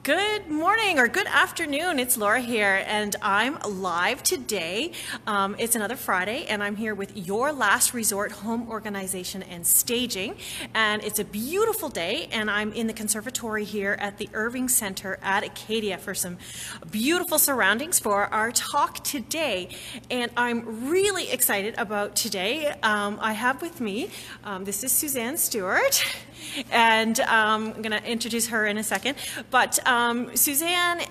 Good morning or good afternoon. It's Laura here, and I'm live today. It's another Friday, and I'm here with Your Last Resort Home Organization and Staging. And it's a beautiful day, and I'm in the conservatory here at the Irving Center at Acadia for some beautiful surroundings for our talk today. And I'm really excited about today. I have with me, this is Suzanne Stewart, and I'm going to introduce her in a second. But Suzanne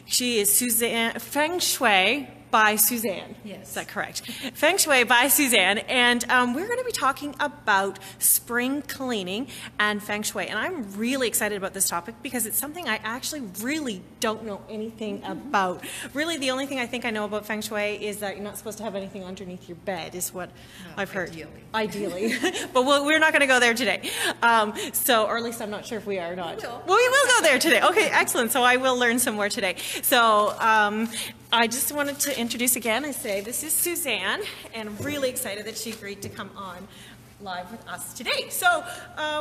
she is Suzanne Feng Shui by Suzanne. Yes. Is that correct? Feng Shui by Suzanne. And we're going to be talking about spring cleaning and Feng Shui. And I'm really excited about this topic because it's something I actually really don't know anything about. Really, the only thing I think I know about Feng Shui is that you're not supposed to have anything underneath your bed, is what I've heard. Ideally. But we're not going to go there today. Or at least I'm not sure if we are or not. We will. Well, we will go there today. Okay, excellent. So I will learn some more today. So I just wanted to introduce again. I say this is Suzanne, and I'm really excited that she agreed to come on live with us today. So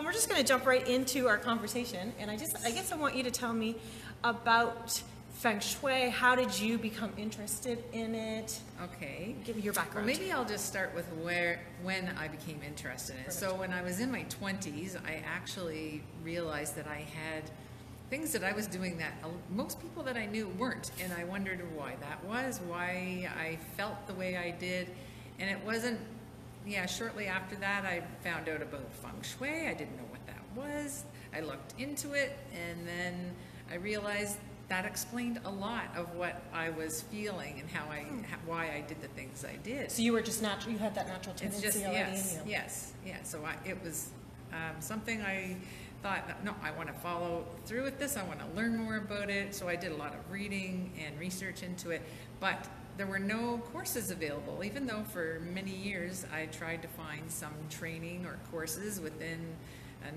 we're just going to jump right into our conversation, and I guess I want you to tell me about Feng Shui. How did you become interested in it? Okay. Give me your background. Well, maybe I'll just start with when I became interested in it. So when I was in my 20s, I actually realized that I had things that I was doing that most people that I knew weren't, and I wondered why that was, why I felt the way I did. And it wasn't, shortly after that I found out about Feng Shui. I didn't know what that was. I looked into it, and then I realized that explained a lot of what I was feeling and why I did the things I did. So you were just natural, you had that natural tendency already in you. Yes. So it was something I thought, no, I want to follow through with this. I want to learn more about it. So I did a lot of reading and research into it, but there were no courses available, even though for many years I tried to find some training or courses within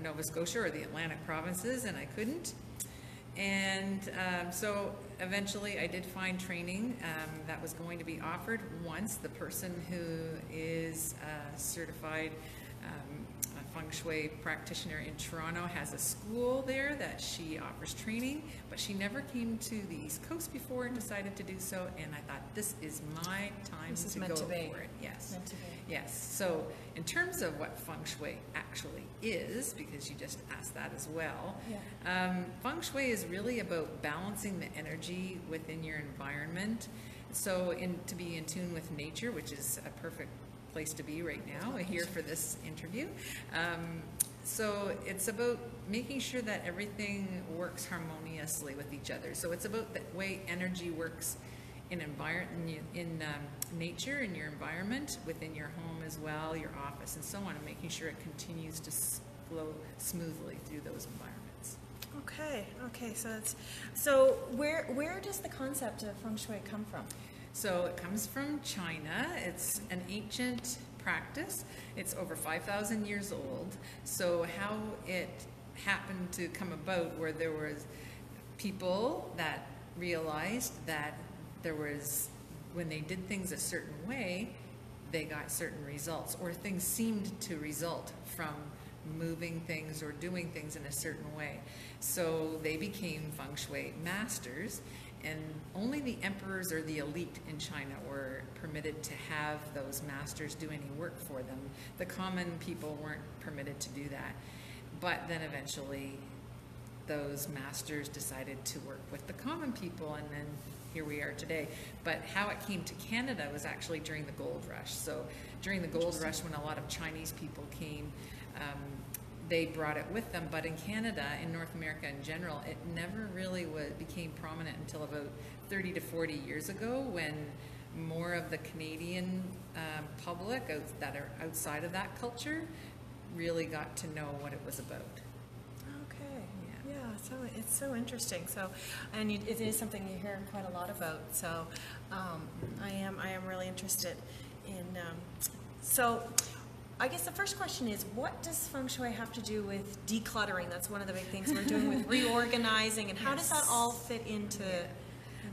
Nova Scotia or the Atlantic provinces, and I couldn't. And so eventually I did find training that was going to be offered once. The person who is certified Feng Shui practitioner in Toronto has a school there that she offers training, but she never came to the East Coast before and decided to do so, and I thought, this is my time to go for it. Yes. Meant to be. Yes. So in terms of what Feng Shui actually is, because you just asked that as well, Feng Shui is really about balancing the energy within your environment. So to be in tune with nature, which is a perfect place to be right now. We're here for this interview. So it's about making sure that everything works harmoniously with each other. So it's about the way energy works in nature, in your environment, within your home as well, your office, and so on, and making sure it continues to flow smoothly through those environments. Okay. So where does the concept of Feng Shui come from? So it comes from China. It's an ancient practice. It's over 5,000 years old. So how it happened to come about, where there was people that realized that when they did things a certain way, they got certain results, or things seemed to result from moving things or doing things in a certain way. So they became Feng Shui masters, and only the emperors or the elite in China were permitted to have those masters do any work for them. The common people weren't permitted to do that. But then eventually those masters decided to work with the common people, and then here we are today. But how it came to Canada was actually during the gold rush. So during the gold rush, when a lot of Chinese people came, they brought it with them. But in Canada, in North America in general, it never really became prominent until about 30 to 40 years ago, when more of the Canadian public that are outside of that culture really got to know what it was about. So it's so interesting. So, and it is something you hear quite a lot about. So, I am really interested in. So, I guess the first question is, what does Feng Shui have to do with decluttering? That's one of the big things we're doing with reorganizing, and how does that all fit into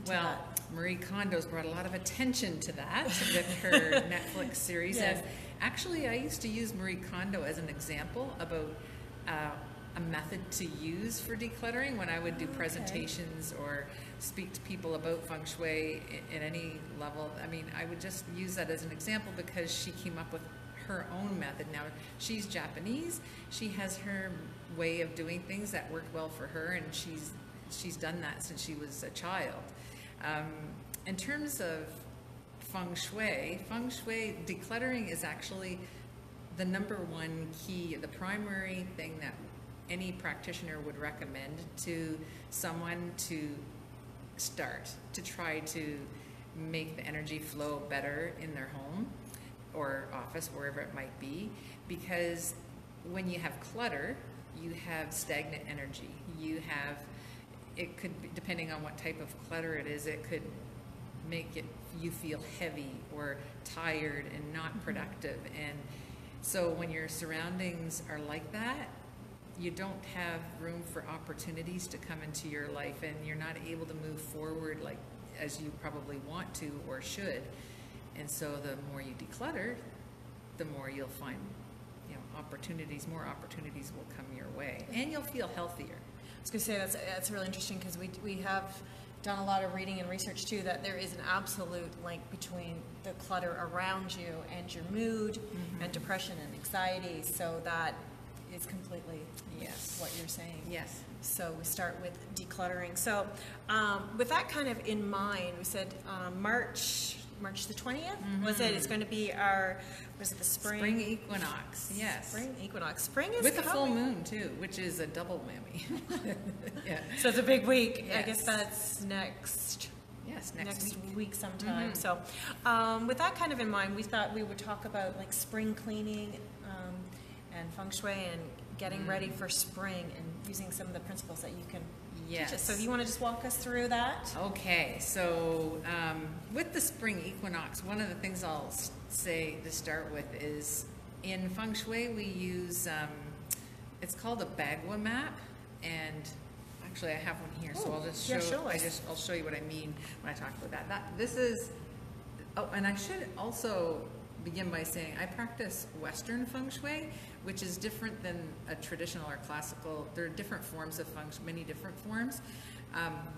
that? Marie Kondo's brought a lot of attention to that with her Netflix series. Yes. And actually, I used to use Marie Kondo as an example about a method to use for decluttering when I would do presentations or speak to people about Feng Shui at any level. I mean, I would just use that as an example because she came up with her own method. Now, she's Japanese. She has her way of doing things that worked well for her, and she's done that since she was a child. In terms of Feng Shui decluttering is actually the number one key, the primary thing that any practitioner would recommend to someone to start, to try to make the energy flow better in their home or office, wherever it might be. Because when you have clutter, you have stagnant energy. It could be, depending on what type of clutter it is, it could make you feel heavy or tired and not productive. And so when your surroundings are like that, you don't have room for opportunities to come into your life, and you're not able to move forward like as you probably want to or should. And so the more you declutter, the more you'll find, opportunities, more opportunities will come your way, and you'll feel healthier. I was going to say that's really interesting because we have done a lot of reading and research too that there is an absolute link between the clutter around you and your mood and depression and anxiety. So that is completely what you're saying. Yes. So we start with decluttering. So with that kind of in mind, we said March the 20th, was it? It's going to be the spring? Spring equinox, yes. Spring equinox. Spring is with a full coming. moon, too, which is a double whammy. Yeah. So it's a big week. Yes. I guess that's next week sometime. So with that kind of in mind, we thought we would talk about like spring cleaning and Feng Shui and getting ready for spring and using some of the principles that you can teach us. So if you want to just walk us through that? Okay, so with the spring equinox, one of the things I'll say to start with is in Feng Shui we use, it's called a Bagua map, and actually I have one here, so I'll just I'll show you what I mean when I talk about that. This is, and I should also begin by saying I practice Western Feng Shui, which is different than a traditional or classical. There are different forms of Feng Shui, many different forms.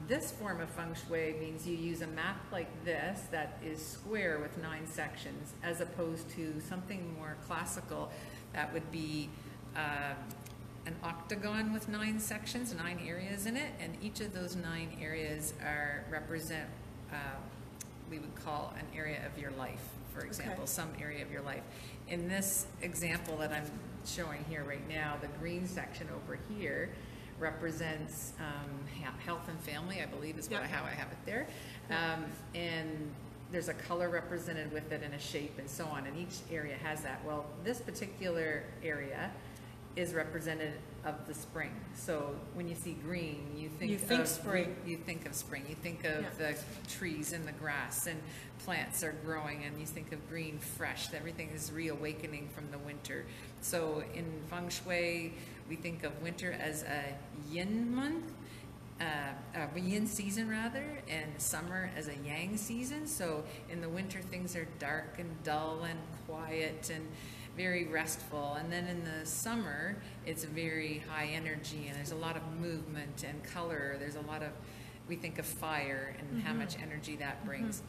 This form of Feng Shui means you use a map like this that is square with 9 sections, as opposed to something more classical that would be an octagon with 9 sections, 9 areas in it, and each of those 9 areas represent we would call an area of your life, for example, some area of your life. In this example that I'm showing here right now, the green section over here represents health and family, I believe is how I have it there. And there's a color represented with it and a shape and so on, and each area has that. Well, this particular area is representative of the spring. So when you see green, you think of spring. You think of spring. You think of the trees and the grass and plants are growing, and you think of green, fresh. Everything is reawakening from the winter. So in Feng Shui, we think of winter as a yin month, a yin season rather, and summer as a yang season. So in the winter, things are dark and dull and quiet and very restful, and then in the summer it's very high energy and there's a lot of movement and color. There's a lot of, we think of fire and how much energy that brings.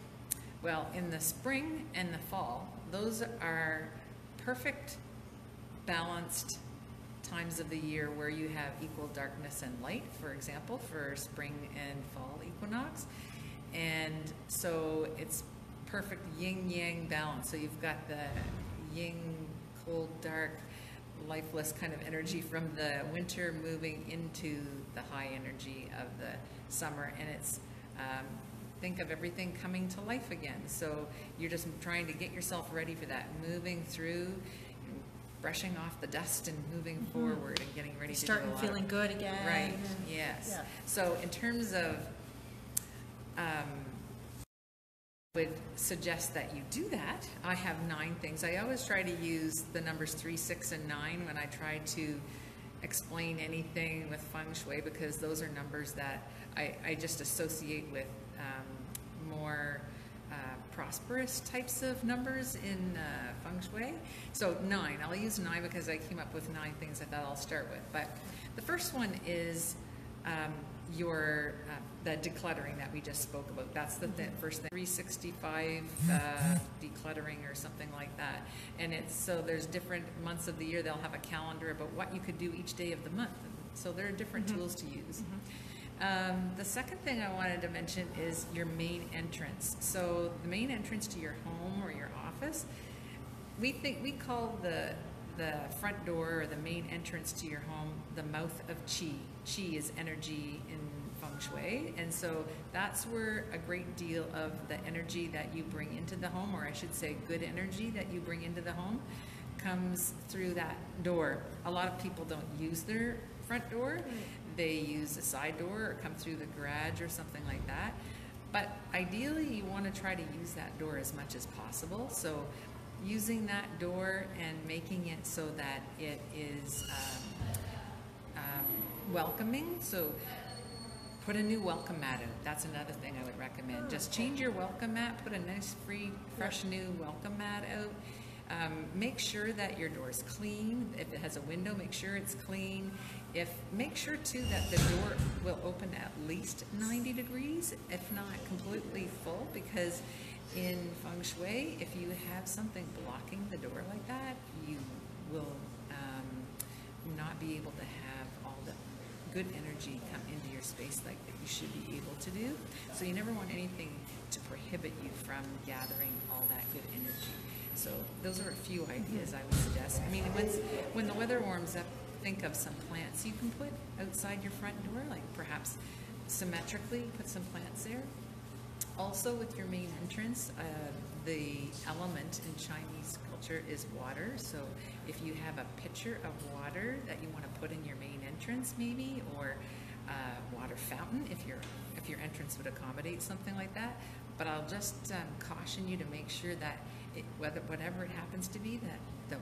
Well, in the spring and the fall, those are perfect balanced times of the year where you have equal darkness and light, for example, for spring and fall equinox. And so it's perfect yin-yang balance. So you've got the yin, cold, dark, lifeless kind of energy from the winter moving into the high energy of the summer, and it's think of everything coming to life again. So you're just trying to get yourself ready for that, moving through, brushing off the dust and moving forward and getting ready to starting feeling good again. Right. Yes. Yeah. So in terms of would suggest that you do that. I have 9 things. I always try to use the numbers 3, 6, and 9 when I try to explain anything with Feng Shui, because those are numbers that I just associate with more prosperous types of numbers in Feng Shui. So 9, I'll use 9 because I came up with 9 things I thought I'll start with. But the first one is the decluttering that we just spoke about. That's the first thing. 365 decluttering or something like that. And so there's different months of the year. They'll have a calendar about what you could do each day of the month. So there are different tools to use. The second thing I wanted to mention is your main entrance. So the main entrance to your home or your office, we call the front door or the main entrance to your home the mouth of qi. Qi is energy in Feng Shui, and so that's where a great deal of the energy that you bring into the home, or I should say good energy that you bring into the home, comes through that door. A lot of people don't use their front door. They use a side door or come through the garage or something like that. But ideally, you want to try to use that door as much as possible. So using that door and making it so that it is welcoming. So put a new welcome mat out. That's another thing I would recommend. Just change your welcome mat, put a nice, fresh new welcome mat out. Make sure that your door is clean. If it has a window, make sure it's clean. Make sure too that the door will open at least 90 degrees, if not completely full, because in Feng Shui, if you have something blocking the door like that, you will not be able to have all the good energy come into your space like that you should be able to do. So you never want anything to prohibit you from gathering all that good energy. So those are a few ideas I would suggest. I mean, when the weather warms up, think of some plants you can put outside your front door, like perhaps symmetrically put some plants there. Also with your main entrance, the element in Chinese culture is water. So if you have a pitcher of water that you want to put in your main entrance maybe, or a water fountain if your entrance would accommodate something like that. But I'll just caution you to make sure that whatever it happens to be, that the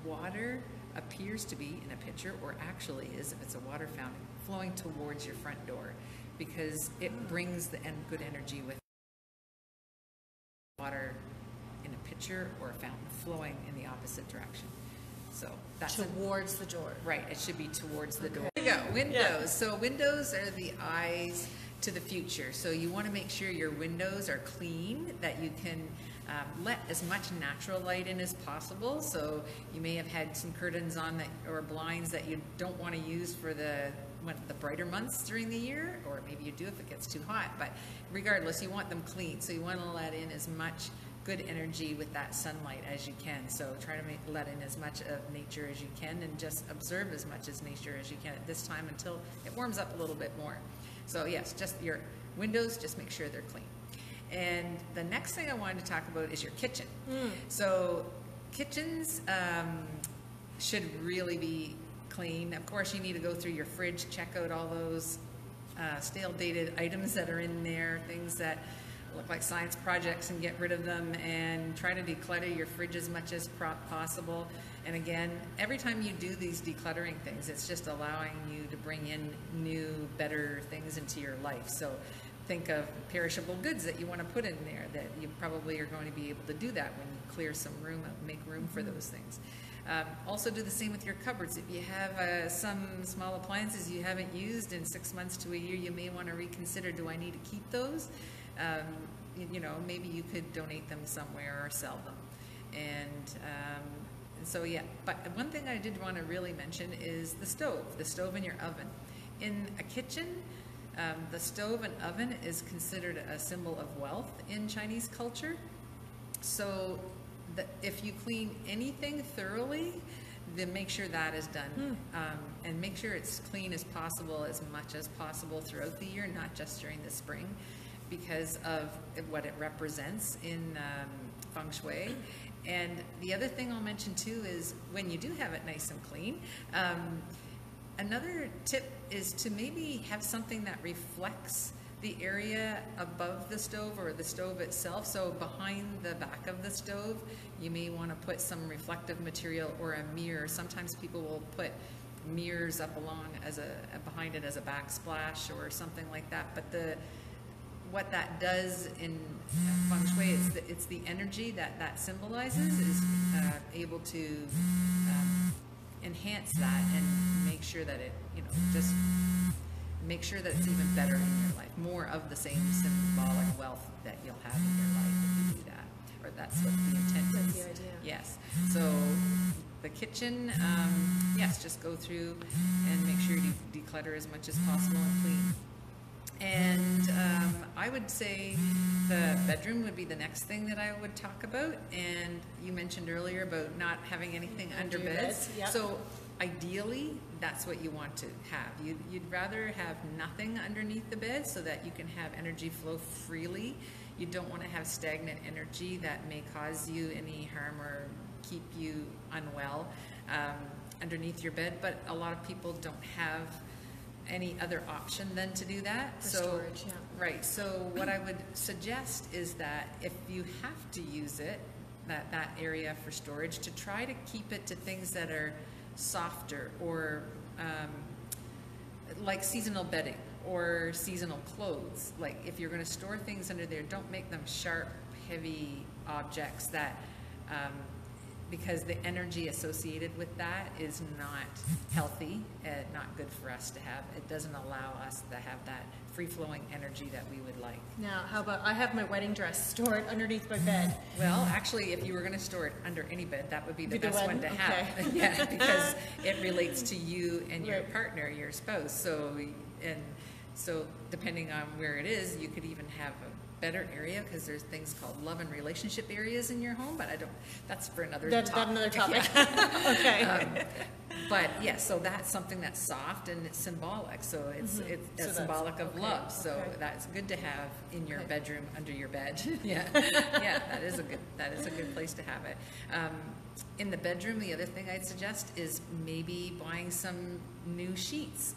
water appears to be in a pitcher, or actually is, if it's a water fountain, flowing towards your front door, because it brings the good energy with water in a pitcher or a fountain flowing in the opposite direction. So that's towards the door. Right, it should be towards the door. There you go, windows. Yeah. So windows are the eyes to the future. So you want to make sure your windows are clean, that you can let as much natural light in as possible. So you may have had some curtains on or blinds that you don't want to use for the brighter months during the year, or maybe you do if it gets too hot. But regardless, you want them clean. So you want to let in as much good energy with that sunlight as you can. So try to let in as much of nature as you can, and just observe as much as nature as you can at this time until it warms up a little bit more. So yes, just your windows, just make sure they're clean. And the next thing I wanted to talk about is your kitchen. So kitchens should really be clean. Of course, you need to go through your fridge, check out all those stale dated items that are in there, things that look like science projects, and get rid of them, and try to declutter your fridge as much as possible. And again, every time you do these decluttering things, it's just allowing you to bring in new, better things into your life. So think of perishable goods that you want to put in there, that you probably are going to be able to do that when you clear some room, make room for those things. Also do the same with your cupboards. If you have some small appliances you haven't used in 6 months to a year, you may want to reconsider, do I need to keep those? You know, maybe you could donate them somewhere or sell them. And so yeah, but one thing I did want to really mention is the stove in your oven. In a kitchen, the stove and oven is considered a symbol of wealth in Chinese culture. So if you clean anything thoroughly, then make sure that is done. And make sure it's clean as possible, as much as possible throughout the year, not just during the spring, because of what it represents in Feng Shui. And the other thing I'll mention too is when you do have it nice and clean, another tip is to maybe have something that reflects the area above the stove or the stove itself. So behind the back of the stove, you may want to put some reflective material or a mirror. Sometimes people will put mirrors up along behind it as a backsplash or something like that. But what that does in Feng Shui, it's the energy that symbolizes is able to enhance that and make sure that it, just make sure that it's even better in your life. More of the same symbolic wealth that you'll have in your life if you do that. Or that's what the intent is. That's the idea. Yes. So the kitchen, yes, just go through and make sure you declutter as much as possible and clean. And I would say the bedroom would be the next thing that I would talk about. And you mentioned earlier about not having anything under beds. Yep. So ideally, that's what you want to have. You'd rather have nothing underneath the bed so that you can have energy flow freely. You don't want to have stagnant energy that may cause you any harm or keep you unwell underneath your bed. But a lot of people don't have any other option than to do that. For storage, yeah. Right. So what I would suggest is that if you have to use it, that area for storage, to try to keep it to things that are softer or like seasonal bedding or seasonal clothes. Like if you're going to store things under there, don't make them sharp, heavy objects that because the energy associated with that is not healthy and not good for us to have. It doesn't allow us to have that free-flowing energy that we would like. Now, how about I have my wedding dress stored underneath my bed? Well, actually, if you were going to store it under any bed, that would be the best one to Okay. have. Yeah, because it relates to you and your Right. partner, your spouse. So depending on where it is, you could even have a better area because there's things called love and relationship areas in your home, but that's for another topic. That's another topic. Yeah. Okay. But yeah, so that's something that's soft and it's symbolic. So it's So symbolic of okay, love. So okay. that's good to have in your Okay. bedroom under your bed. Yeah, yeah, that is a good place to have it. In the bedroom, the other thing I'd suggest is maybe buying some new sheets.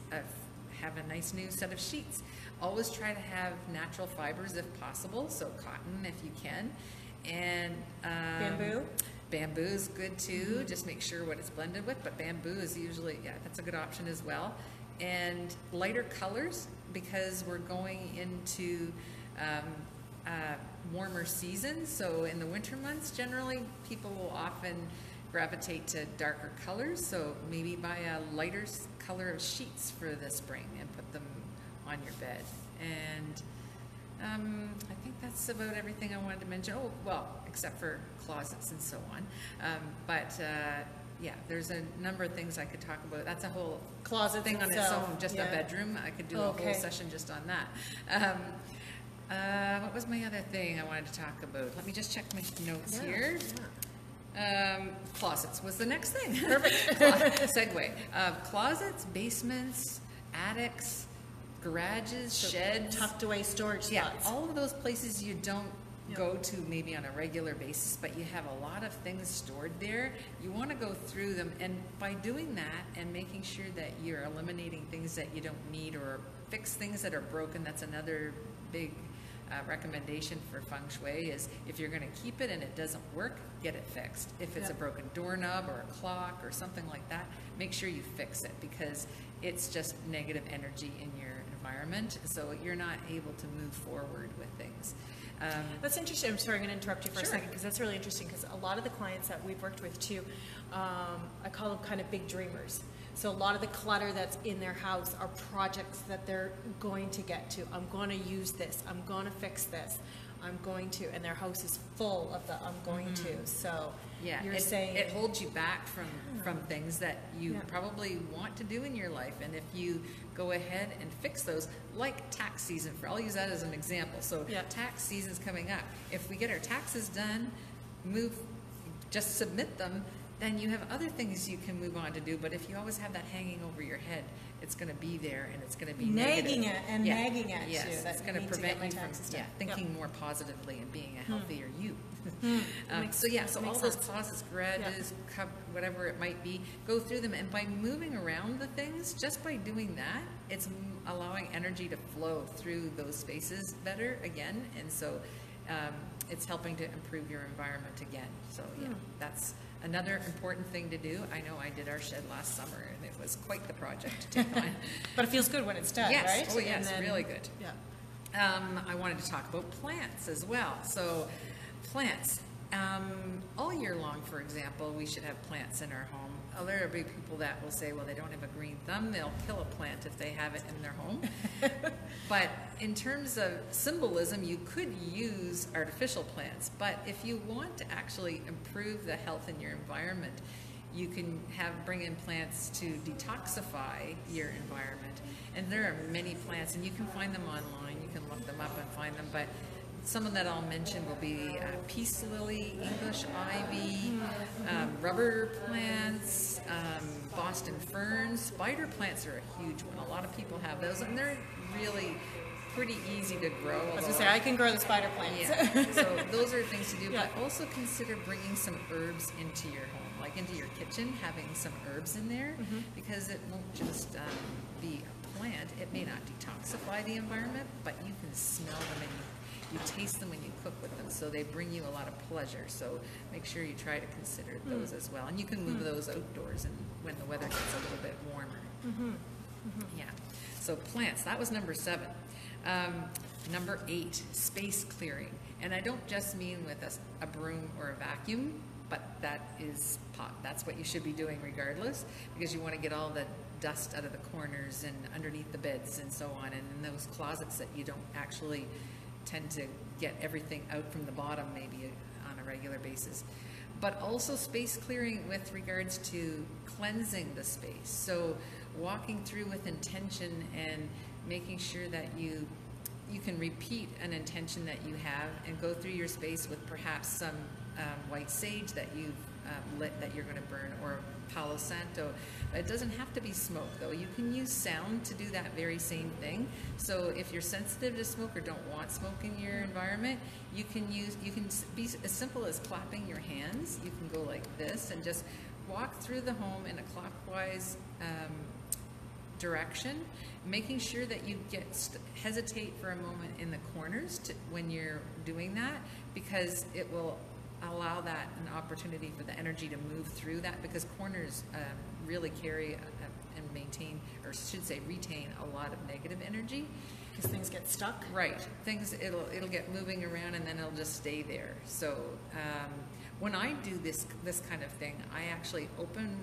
Have a nice new set of sheets. Always try to have natural fibers if possible, so cotton if you can. And Bamboo? Bamboo is good too. Just make sure what it's blended with, but bamboo is usually, yeah, that's a good option as well. And lighter colors, because we're going into warmer seasons. So in the winter months, generally, people will often gravitate to darker colors. So maybe buy a lighter color of sheets for the spring and put them on your bed. And I think that's about everything I wanted to mention. Oh, well, except for closets and so on. Yeah, there's a number of things I could talk about. That's a whole Closet thing on its own, just a bedroom. I could do a whole session just on that. What was my other thing I wanted to talk about? Let me just check my notes here. Closets was the next thing. Perfect. Segue. Closets, basements, attics, garages, sheds. Tucked away storage spots. Yeah, all of those places you don't go to maybe on a regular basis, but you have a lot of things stored there. You want to go through them, and by doing that and making sure that you're eliminating things that you don't need or fix things that are broken, that's another big recommendation for Feng Shui is if you're going to keep it and it doesn't work, get it fixed. If it's a broken doorknob or a clock or something like that, make sure you fix it because it's just negative energy in your environment, so you're not able to move forward with things. That's interesting. I'm sorry, I'm going to interrupt you for a Sure. second because that's really interesting because a lot of the clients that we've worked with too, I call them kind of big dreamers. So a lot of the clutter that's in their house are projects that they're going to get to. I'm going to use this. I'm going to fix this. I'm going to, and their house is full of the I'm going to. So yeah, you're saying it holds you back from things that you probably want to do in your life, and if you go ahead and fix those, like tax season, I'll use that as an example. So tax season's coming up. If we get our taxes done, just submit them, then you have other things you can move on to do. But if you always have that hanging over your head, it's going to be there and it's going to be nagging negative. nagging at yes, you. It's going to prevent you from thinking more positively and being a healthier you. So all those closets, garages, whatever it might be, go through them, and by moving around the things, just by doing that, it's allowing energy to flow through those spaces better again, and so it's helping to improve your environment again. So that's another important thing to do. I know I did our shed last summer, and it was quite the project to take on. But it feels good when it's done, yes. right? Oh yes, really good. Yeah. I wanted to talk about plants as well. So plants, all year long, for example, we should have plants in our home. There are big people that will say, well, they don't have a green thumb. They'll kill a plant if they have it in their home. But in terms of symbolism, you could use artificial plants. But if you want to actually improve the health in your environment, you can bring in plants to detoxify your environment. And there are many plants, and you can find them online. You can look them up and find them. But some of that I'll mention will be peace lily, English ivy, rubber plants, Boston ferns. Spider plants are a huge one. A lot of people have those, and they're really pretty easy to grow. I was going to say, I can grow the spider plants. Yeah, so those are things to do, but also consider bringing some herbs into your home, like into your kitchen, having some herbs in there, because it won't just be a plant. It may not detoxify the environment, but you can smell them and you taste them when you cook with them, so they bring you a lot of pleasure. So make sure you try to consider those as well. And you can move those outdoors and when the weather gets a little bit warmer. Yeah. So plants, that was number 7. Number 8, space clearing. And I don't just mean with a broom or a vacuum, but that's what you should be doing regardless, because you want to get all the dust out of the corners and underneath the beds and so on, and in those closets that you don't actually tend to get everything out from the bottom maybe on a regular basis. But also space clearing with regards to cleansing the space. So walking through with intention and making sure that you can repeat an intention that you have and go through your space with perhaps some white sage that you've lit that you're going to burn, or Palo Santo. It doesn't have to be smoke though. You can use sound to do that very same thing. So if you're sensitive to smoke or don't want smoke in your environment, you can be as simple as clapping your hands. You can go like this and just walk through the home in a clockwise direction, making sure that you hesitate for a moment in the corners when you're doing that, because it will allow that an opportunity for the energy to move through that, because corners really carry and maintain, or should say retain, a lot of negative energy. Because things get stuck. Right. It'll get moving around and then it'll just stay there. So when I do this kind of thing, I actually open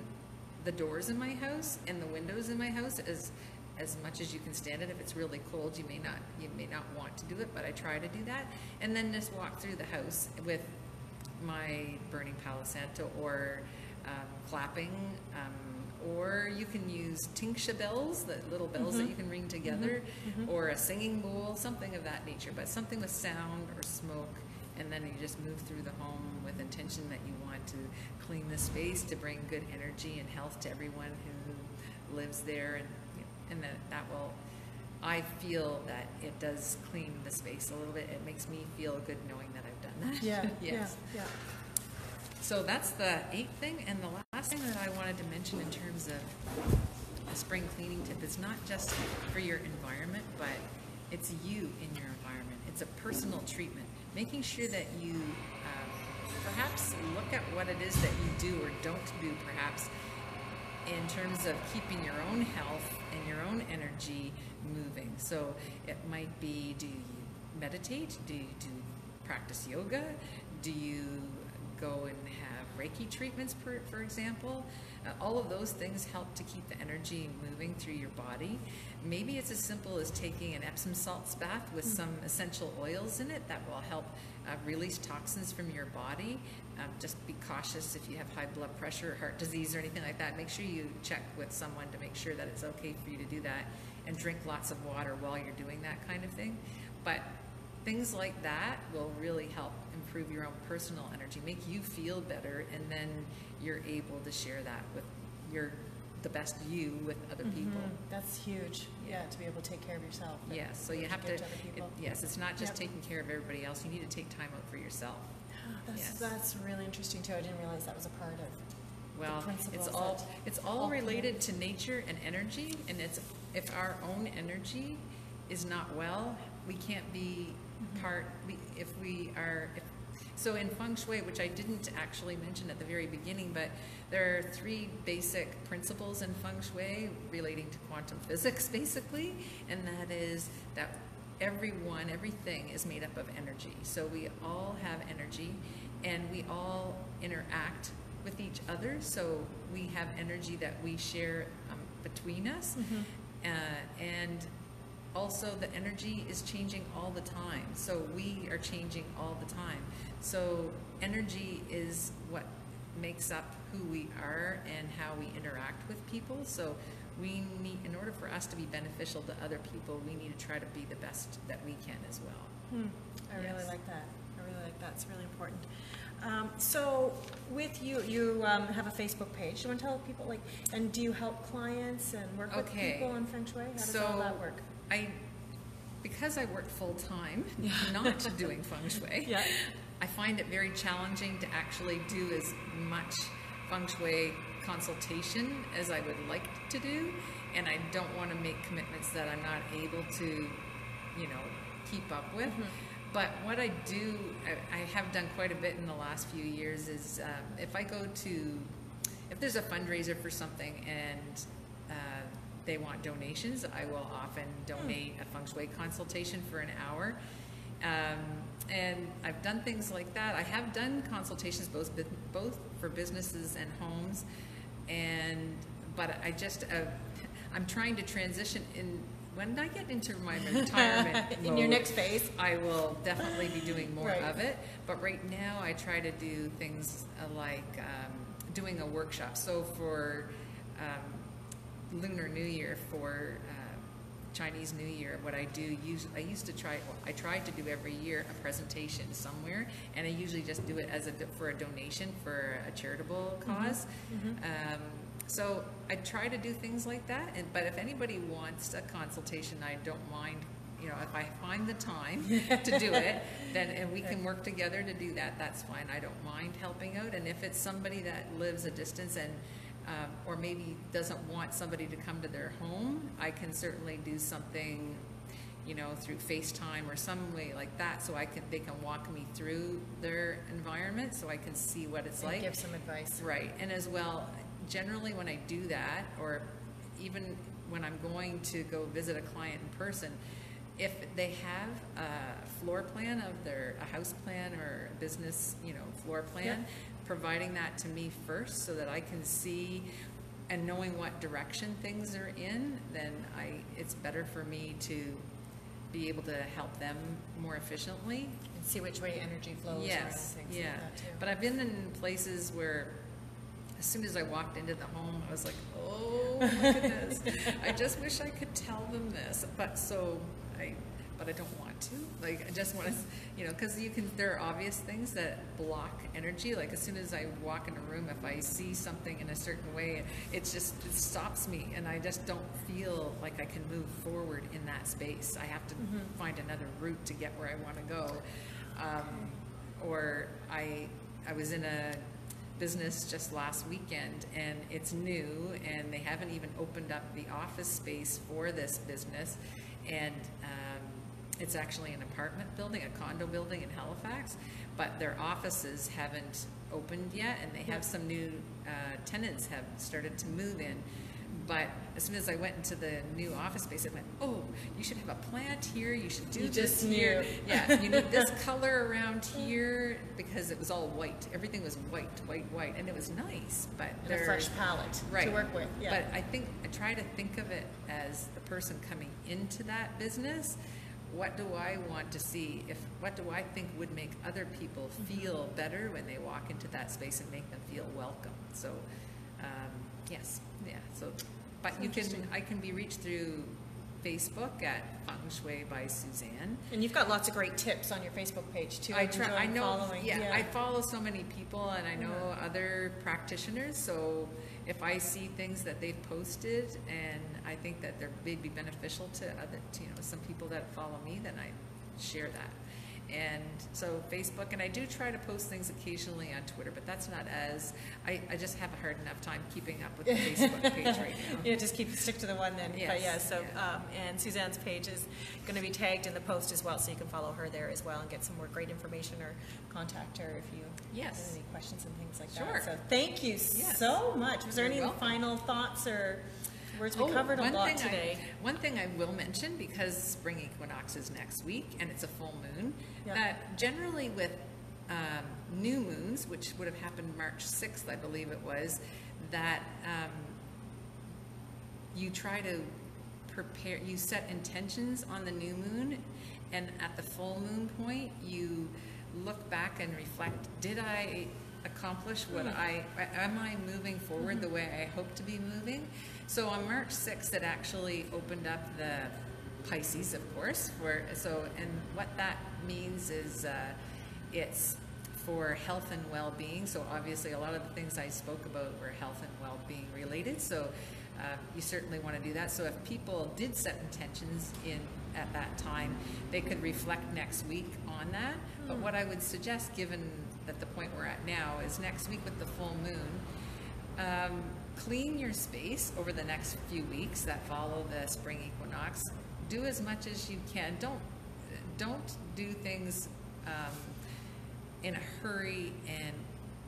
the doors in my house and the windows in my house as much as you can stand it. If it's really cold, you may not want to do it, but I try to do that. And then just walk through the house with my burning Palo Santo, or clapping, or you can use tingsha bells, the little bells that you can ring together, or a singing bowl, something of that nature, but something with sound or smoke. And then you just move through the home with intention that you want to clean the space to bring good energy and health to everyone who lives there, and that will, I feel that it does clean the space a little bit. It makes me feel good knowing that I've done that. Yeah. Yes. Yeah. So that's the 8th thing. And the last thing that I wanted to mention in terms of a spring cleaning tip is not just for your environment, but it's you in your environment. It's a personal treatment. Making sure that you perhaps look at what it is that you do or don't do, perhaps in terms of keeping your own health and your own energy moving. So it might be, do you meditate? Do you practice yoga? Do you go and have Reiki treatments, for example? All of those things help to keep the energy moving through your body. Maybe it's as simple as taking an Epsom salts bath with some essential oils in it that will help release toxins from your body. Just be cautious if you have high blood pressure or heart disease or anything like that. Make sure you check with someone to make sure that it's okay for you to do that, and drink lots of water while you're doing that kind of thing. But things like that will really help improve your own personal energy, make you feel better, and then you're able to share that with the best you with other people. That's huge. Yeah, to be able to take care of yourself. Yes, so you have to, yes, it's not just taking care of everybody else. You need to take time out for yourself. That's really interesting too. I didn't realize that was a part of well, the principles. It's all related to nature and energy, and if our own energy is not well, we can't be so in Feng Shui, which I didn't actually mention at the very beginning, but there are 3 basic principles in Feng Shui relating to quantum physics, basically, and that is that everything is made up of energy. So we all have energy, and we all interact with each other. So we have energy that we share between us, and also the energy is changing all the time. So we are changing all the time. So energy is what makes up who we are and how we interact with people. So we need, in order for us to be beneficial to other people, we need to try to be the best that we can as well. I really like that. I really like that. It's really important. So with you, you have a Facebook page. Do you want to tell people, like, and do you help clients and work with people on Feng Shui? How does all that work? Because I work full time, not doing Feng Shui, I find it very challenging to actually do as much Feng Shui consultation as I would like to do, and I don't want to make commitments that I'm not able to, keep up with. But what I do, I have done quite a bit in the last few years, is if there's a fundraiser for something and they want donations, I will often donate a Feng Shui consultation for an hour. And I've done things like that. I have done consultations both for businesses and homes, but I'm trying to transition in. When I get into my retirement in mode, your next phase, I will definitely be doing more of it. But right now, I try to do things like doing a workshop. So for Lunar New Year, for Chinese New Year, what I do, I try to do every year a presentation somewhere, and I usually just do it for a donation for a charitable cause. So I try to do things like that, but if anybody wants a consultation, I don't mind, if I find the time to do it, and we can work together to do that, that's fine. I don't mind helping out. And if it's somebody that lives a distance and or maybe doesn't want somebody to come to their home, I can certainly do something, through FaceTime or some way like that, so they can walk me through their environment, so I can see what it's like. Give some advice. Right, and as well, generally when I do that, or even when I'm going to go visit a client in person, if they have a floor plan of a house plan or a business, floor plan, providing that to me first so that I can see, and knowing what direction things are in, then it's better for me to be able to help them more efficiently. And see which way energy flows. Yes, things like that too. But I've been in places where as soon as I walked into the home, I was like, oh my goodness, I just wish I could tell them this, but I don't want to. Like, I just want to, because there are obvious things that block energy. Like, as soon as I walk in a room, if I see something in a certain way, it stops me, and I just don't feel like I can move forward in that space. I have to find another route to get where I want to go. Or I was in a business just last weekend, and it's new, and they haven't even opened up the office space for this business, and it's actually an apartment building, a condo building in Halifax, but their offices haven't opened yet, and they have some new tenants have started to move in. But as soon as I went into the new office space, I went, oh, you should have a plant here, you should do this here. Yeah, you need this color around here, because it was all white. Everything was white, and it was nice. But and a fresh palette to work with. Yeah. But I try to think of it as the person coming into that business. What do I want to see? What do I think would make other people feel better when they walk into that space and make them feel welcome? So, yes, yeah. So, but I can be reached through Facebook at Feng Shui by Suzanne. And you've got lots of great tips on your Facebook page too. I know. Following. Yeah, I follow so many people, and I know other practitioners. So if I see things that they've posted, and I think that they'd be beneficial to some people that follow me, then I share that. And so Facebook, and I do try to post things occasionally on Twitter, but that's not I just have a hard enough time keeping up with the Facebook page right now. Yeah, just stick to the one then. Yes. But yeah, so, and Suzanne's page is going to be tagged in the post as well, so you can follow her there as well and get some more great information, or contact her if you have any questions and things like that. So thank you so much. Was there any final thoughts or words. We covered a lot today. One thing I will mention, because spring equinox is next week and it's a full moon, Yeah. that generally with new moons, which would have happened March 6th, I believe it was, that you try to prepare, you set intentions on the new moon, and at the full moon point, you look back and reflect, did I accomplish what am I moving forward the way I hope to be moving? So on March 6th, it actually opened up the Pisces, of course, and what that means is it's for health and well-being. So obviously a lot of the things I spoke about were health and well-being related. So you certainly want to do that. So if people did set intentions at that time, they could reflect next week on that. But what I would suggest, given that the point we're at now, is next week with the full moon, clean your space over the next few weeks that follow the spring equinox. Do as much as you can. Don't do things in a hurry and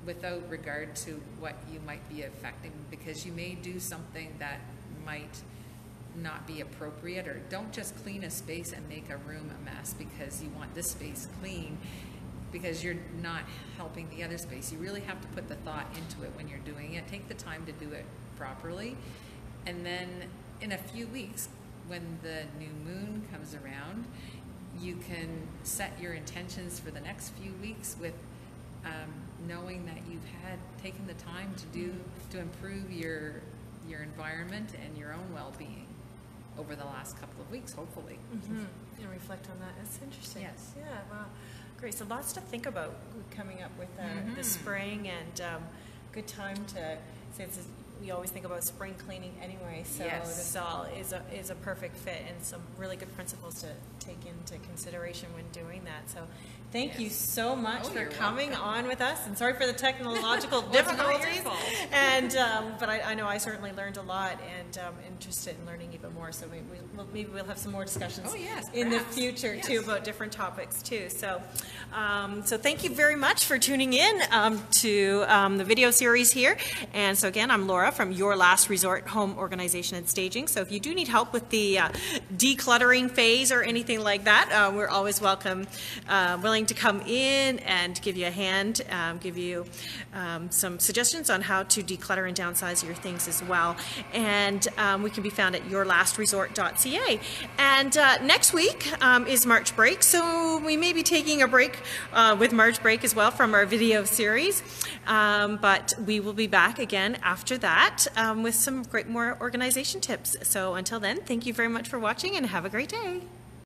without regard to what you might be affecting, because you may do something that might not be appropriate. Or don't just clean a space and make a room a mess because you want this space clean, because you're not helping the other space. You really have to put the thought into it when you're doing it. Take the time to do it properly, and then in a few weeks when the new moon comes around, you can set your intentions for the next few weeks with knowing that you've taken the time to improve your environment and your own well-being over the last couple of weeks, hopefully. And reflect on that. That's interesting. Yes. Yeah. Wow. Great. So lots to think about coming up with the spring, and good time to. We always think about spring cleaning anyway, so Yes. this all is a perfect fit, and some really good principles to take into consideration when doing that. So thank you so much for coming on with us, and sorry for the technological difficulties. And but I know I certainly learned a lot, and interested in learning even more. So maybe we'll have some more discussions in the future too about different topics too. So so thank you very much for tuning in to the video series here. And so again, I'm Laura from Your Last Resort Home Organization and Staging. So if you do need help with the decluttering phase or anything like that, we're always willing to come in and give you a hand, give you some suggestions on how to declutter and downsize your things as well. And we can be found at yourlastresort.ca. And next week is March break, so we may be taking a break with March break as well from our video series. But we will be back again after that with some more organization tips. So until then, thank you very much for watching, and have a great day.